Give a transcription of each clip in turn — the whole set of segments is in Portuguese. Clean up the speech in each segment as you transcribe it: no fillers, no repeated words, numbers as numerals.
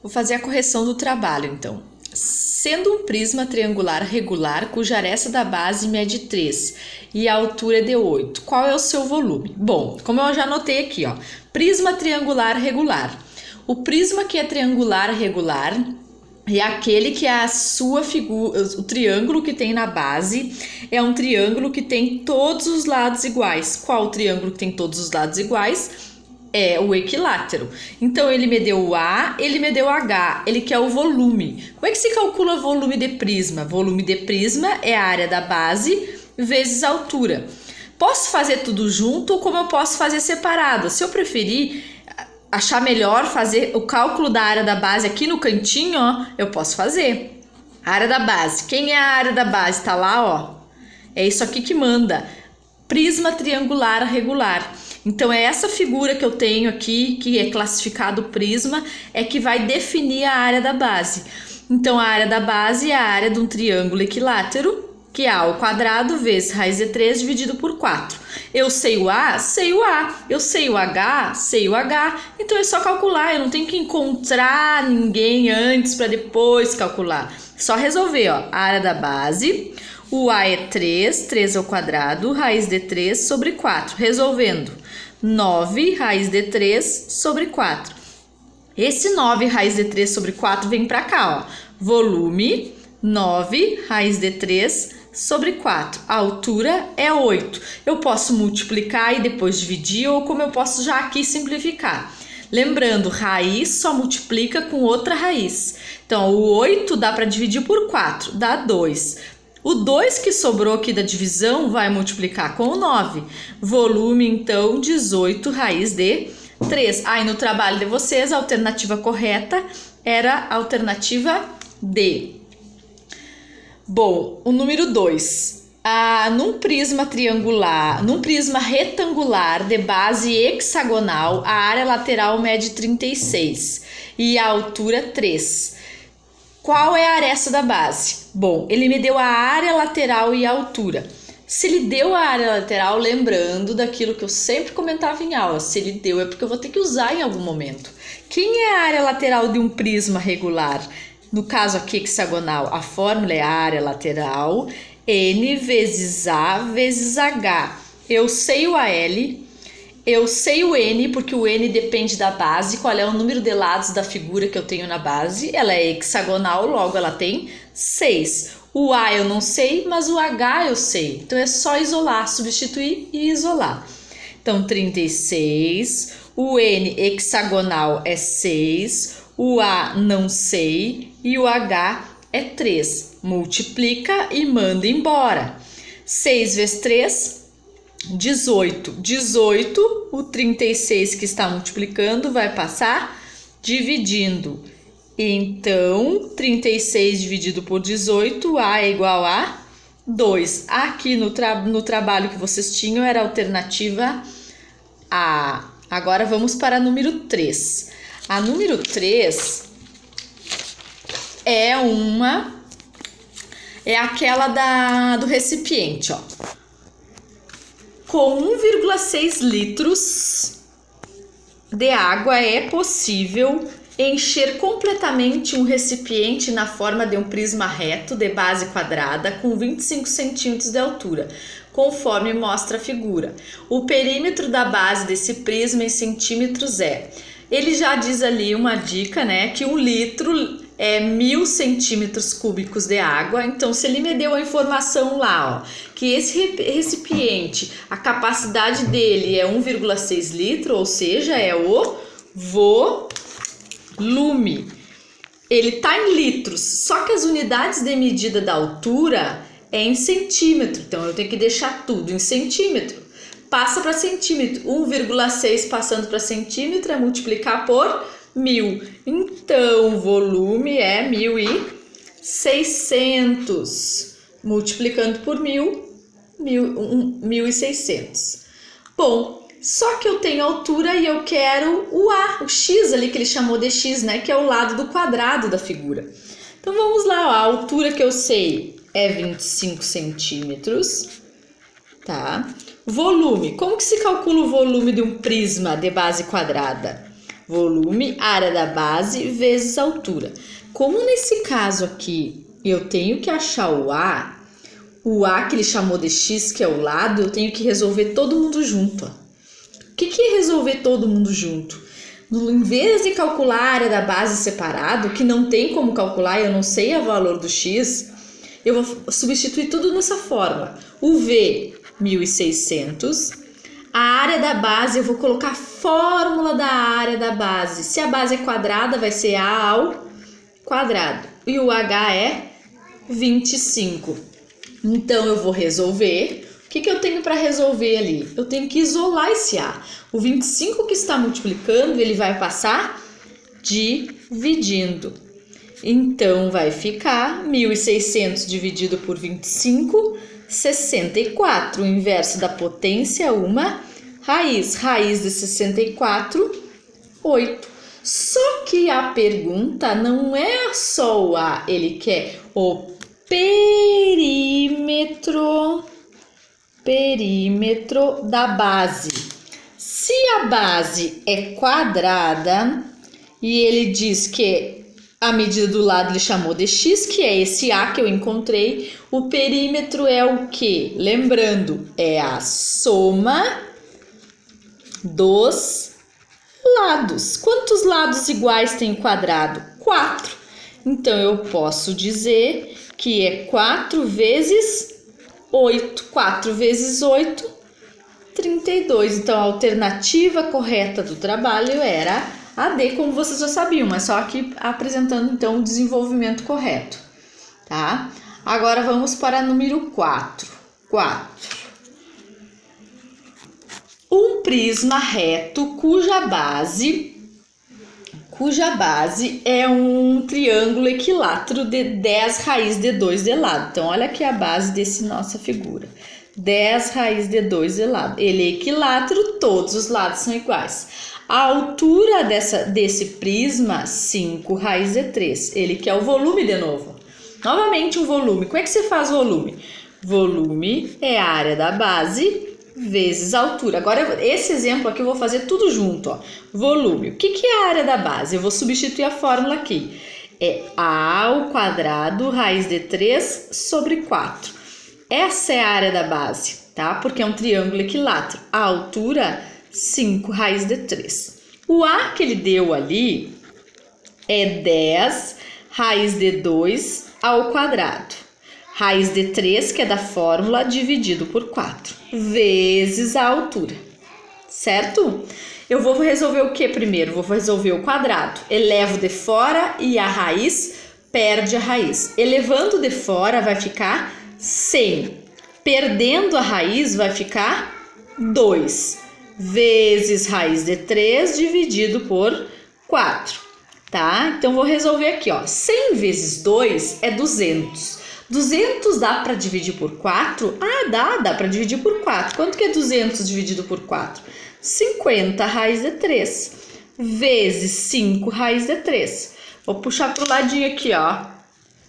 Vou fazer a correção do trabalho, então. Sendo um prisma triangular regular, cuja aresta da base mede 3 e a altura é de 8, qual é o seu volume? Bom, como eu já anotei aqui, ó, prisma triangular regular. O prisma que é triangular regular é aquele que a sua figura, o triângulo que tem na base é um triângulo que tem todos os lados iguais. Qual o triângulo que tem todos os lados iguais? É o equilátero. Então, ele me deu o A, ele me deu o H, ele quer o volume. Como é que se calcula volume de prisma? Volume de prisma é a área da base vezes a altura. Posso fazer tudo junto ou como eu posso fazer separado? Se eu preferir achar melhor fazer o cálculo da área da base aqui no cantinho, ó, eu posso fazer. A área da base. Quem é a área da base? Tá lá, ó. É isso aqui que manda. Prisma triangular regular. Então, é essa figura que eu tenho aqui, que é classificado prisma, é que vai definir a área da base. Então, a área da base é a área de um triângulo equilátero, que é A ao quadrado vezes raiz de 3 dividido por 4. Eu sei o A? Sei o A. Eu sei o H? Sei o H. Então, é só calcular. Eu não tenho que encontrar ninguém antes para depois calcular. Só resolver, ó. A área da base, o A é 3, 3 ao quadrado, raiz de 3 sobre 4. Resolvendo. 9 raiz de 3 sobre 4. Esse 9 raiz de 3 sobre 4 vem para cá, ó. Volume 9 raiz de 3 sobre 4. A altura é 8. Eu posso multiplicar e depois dividir, ou como eu posso já aqui simplificar. Lembrando, raiz só multiplica com outra raiz. Então, o 8 dá para dividir por 4, dá 2. O 2 que sobrou aqui da divisão vai multiplicar com o 9. Volume, então, 18 raiz de 3. Aí, no trabalho de vocês, a alternativa correta era a alternativa D. Bom, o número 2. Num prisma retangular de base hexagonal, a área lateral mede 36 e a altura 3. Qual é a aresta da base? Bom, ele me deu a área lateral e a altura. Se ele deu a área lateral, lembrando daquilo que eu sempre comentava em aula, se ele deu é porque eu vou ter que usar em algum momento. Quem é a área lateral de um prisma regular? No caso aqui hexagonal, a fórmula é a área lateral, N vezes A vezes H. Eu sei o AL. Eu sei o N, porque o N depende da base. Qual é o número de lados da figura que eu tenho na base? Ela é hexagonal, logo ela tem 6. O A eu não sei, mas o H eu sei. Então, é só isolar, substituir e isolar. Então, 36. O N hexagonal é 6. O A não sei. E o H é 3. Multiplica e manda embora. 6 vezes 3... 18. 18, o 36 que está multiplicando vai passar dividindo. Então, 36 dividido por 18, A é igual a 2. Aqui no trabalho que vocês tinham era a alternativa A. Agora vamos para a número 3. A número 3 é aquela do recipiente, ó. Com 1,6 litros de água é possível encher completamente um recipiente na forma de um prisma reto de base quadrada com 25 centímetros de altura, conforme mostra a figura. O perímetro da base desse prisma em centímetros é... Ele já diz ali uma dica, né, que 1 litro é 1000 centímetros cúbicos de água. Então, se ele me deu a informação lá, ó, que esse recipiente, a capacidade dele é 1,6 litro, ou seja, é o volume. Ele tá em litros, só que as unidades de medida da altura é em centímetro. Então, eu tenho que deixar tudo em centímetro. Passa para centímetro. 1,6 passando para centímetro é multiplicar por 1000. Então, o volume é 1.600. Multiplicando por 1.600. Bom, só que eu tenho altura e eu quero o A, o X ali que ele chamou de X, né? Que é o lado do quadrado da figura. Então, vamos lá, ó. A altura que eu sei é 25 centímetros, tá? Volume. Como que se calcula o volume de um prisma de base quadrada? volume, área da base, vezes altura. Como nesse caso aqui eu tenho que achar o A que ele chamou de x, que é o lado, eu tenho que resolver todo mundo junto. Ó. O que é resolver todo mundo junto? Em vez de calcular a área da base separado, que não tem como calcular, eu não sei o valor do x, eu vou substituir tudo nessa fórmula. O V, 1.600. A área da base, eu vou colocar a fórmula da área da base. Se a base é quadrada, vai ser A ao quadrado. E o H é 25. Então, eu vou resolver. O que eu tenho para resolver ali? Eu tenho que isolar esse A. O 25 que está multiplicando, ele vai passar dividindo. Então, vai ficar 1.600 dividido por 25, 64. O inverso da potência, uma raiz. Raiz de 64, 8. Só que a pergunta não é só o A, ele quer o perímetro da base. Se a base é quadrada e ele diz que a medida do lado ele chamou de x, que é esse A que eu encontrei, o perímetro é o quê? Lembrando, é a soma dos lados. Quantos lados iguais tem o quadrado? 4. Então, eu posso dizer que é 4 vezes 8. 4 vezes 8, 32. Então, a alternativa correta do trabalho era a D, como vocês já sabiam, mas só aqui apresentando, então, o desenvolvimento correto, tá? Agora, vamos para número 4. 4. Um prisma reto cuja base é um triângulo equilátero de 10 raiz de 2 de lado. Então, olha aqui a base dessa nossa figura. 10 raiz de 2 de lado. Ele é equilátero, todos os lados são iguais. A altura desse prisma, 5 raiz de 3. Ele quer o volume de novo. Novamente um volume. Como é que você faz volume? Volume é a área da base vezes a altura. Agora, esse exemplo aqui eu vou fazer tudo junto, ó. Volume. O que é a área da base? Eu vou substituir a fórmula aqui. É A ao quadrado raiz de 3 sobre 4. Essa é a área da base, tá? Porque é um triângulo equilátero. A altura, 5 raiz de 3. O A que ele deu ali é 10 raiz de 2 ao quadrado. Raiz de 3, que é da fórmula, dividido por 4, vezes a altura, certo? Eu vou resolver o que primeiro? Vou resolver o quadrado. Elevo de fora e a raiz perde a raiz. Elevando de fora vai ficar 100. Perdendo a raiz vai ficar 2, vezes raiz de 3 dividido por 4, tá? Então, vou resolver aqui, ó. 100 vezes 2 é 200. 200 dá para dividir por 4? Ah, dá para dividir por 4. Quanto que é 200 dividido por 4? 50 raiz de 3, vezes 5 raiz de 3. Vou puxar para o ladinho aqui, ó,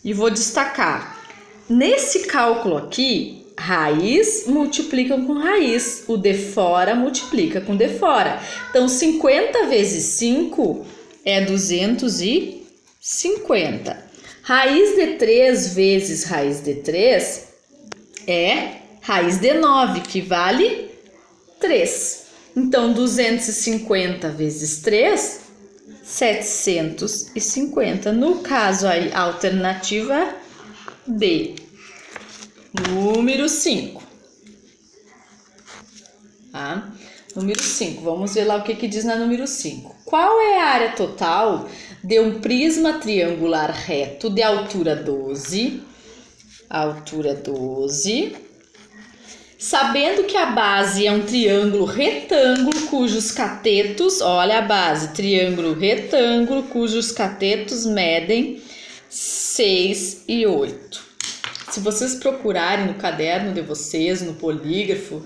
e vou destacar. Nesse cálculo aqui, raiz multiplica com raiz, o de fora multiplica com de fora. Então, 50 vezes 5 é 250. Raiz de 3 vezes raiz de 3 é raiz de 9, que vale 3. Então, 250 vezes 3, 750. No caso, aí, a alternativa B. Número 5. Tá? Número 5. Vamos ver lá o que diz na número 5. Qual é a área total de um prisma triangular reto de altura 12? Altura 12. Sabendo que a base é um triângulo retângulo cujos catetos, olha a base, triângulo retângulo cujos catetos medem 6 e 8. Se vocês procurarem no caderno de vocês, no polígrafo,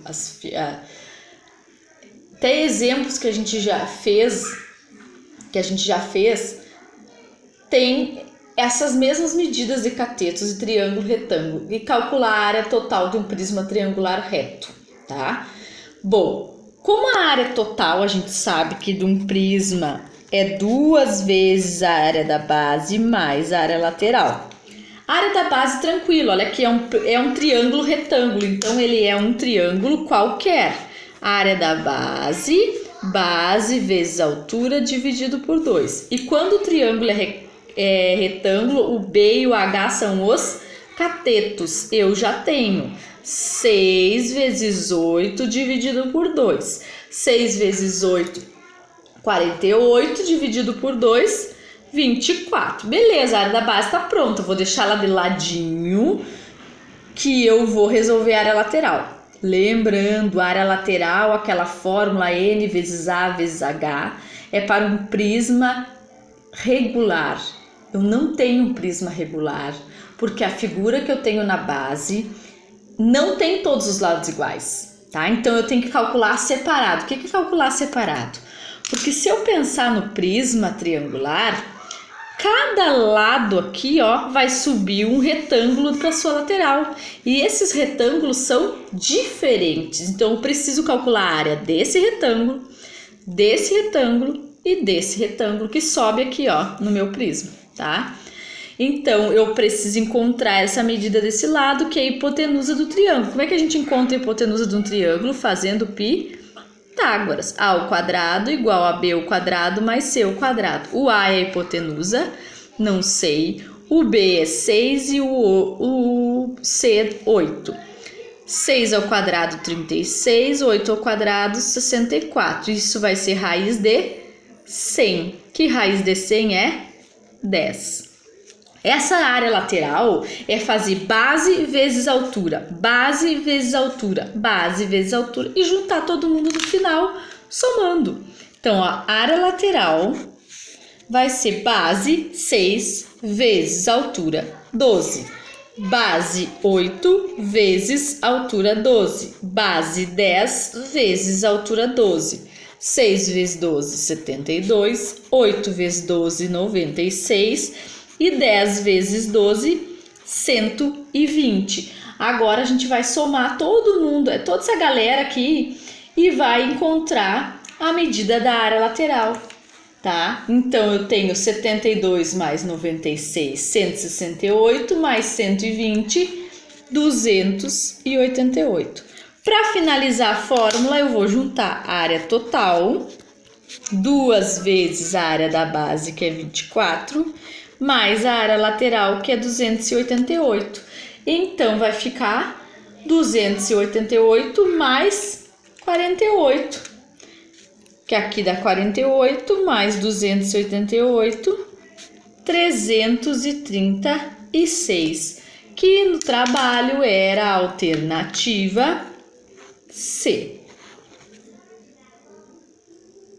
até exemplos que a gente já fez, tem essas mesmas medidas de catetos de triângulo retângulo e calcular a área total de um prisma triangular reto, tá? Bom, como a área total a gente sabe que de um prisma é 2 vezes a área da base mais a área lateral. A área da base, tranquilo, olha aqui, é um triângulo retângulo, então ele é um triângulo qualquer. A área da base, base vezes altura dividido por 2. E quando o triângulo é retângulo, o B e o H são os catetos. Eu já tenho 6 vezes 8 dividido por 2. 6 vezes 8, 48, dividido por 2, 24. Beleza, a área da base está pronta. Vou deixar ela de ladinho que eu vou resolver a área lateral. Lembrando, a área lateral, aquela fórmula N vezes A vezes H, é para um prisma regular. Eu não tenho um prisma regular, porque a figura que eu tenho na base não tem todos os lados iguais, tá? Então eu tenho que calcular separado. O que é calcular separado? Porque se eu pensar no prisma triangular, cada lado aqui, ó, vai subir um retângulo para sua lateral. E esses retângulos são diferentes. Então eu preciso calcular a área desse retângulo e desse retângulo que sobe aqui, ó, no meu prisma, tá? Então, eu preciso encontrar essa medida desse lado, que é a hipotenusa do triângulo. Como é que a gente encontra a hipotenusa de um triângulo? Fazendo Pitágoras. A ao quadrado igual a B ao quadrado mais C ao quadrado. O A é a hipotenusa, não sei. O B é 6 e o C 8. 6 ao quadrado, 36. 8 ao quadrado, 64. Isso vai ser raiz de 100. Que raiz de 100 é 10. Essa área lateral é fazer base vezes altura, base vezes altura, base vezes altura e juntar todo mundo no final, somando. Então, ó, a área lateral vai ser base 6 vezes altura 12, base 8 vezes altura 12, base 10 vezes altura 12. 6 vezes 12, 72, 8 vezes 12, 96 e 10 vezes 12, 120. Agora a gente vai somar todo mundo, toda essa galera aqui e vai encontrar a medida da área lateral, tá? Então eu tenho 72 mais 96, 168 mais 120, 288. Para finalizar a fórmula, eu vou juntar a área total, 2 vezes a área da base, que é 24, mais a área lateral, que é 288. Então, vai ficar 288 mais 48, que aqui dá 48, mais 288, 336, que no trabalho era a alternativa C.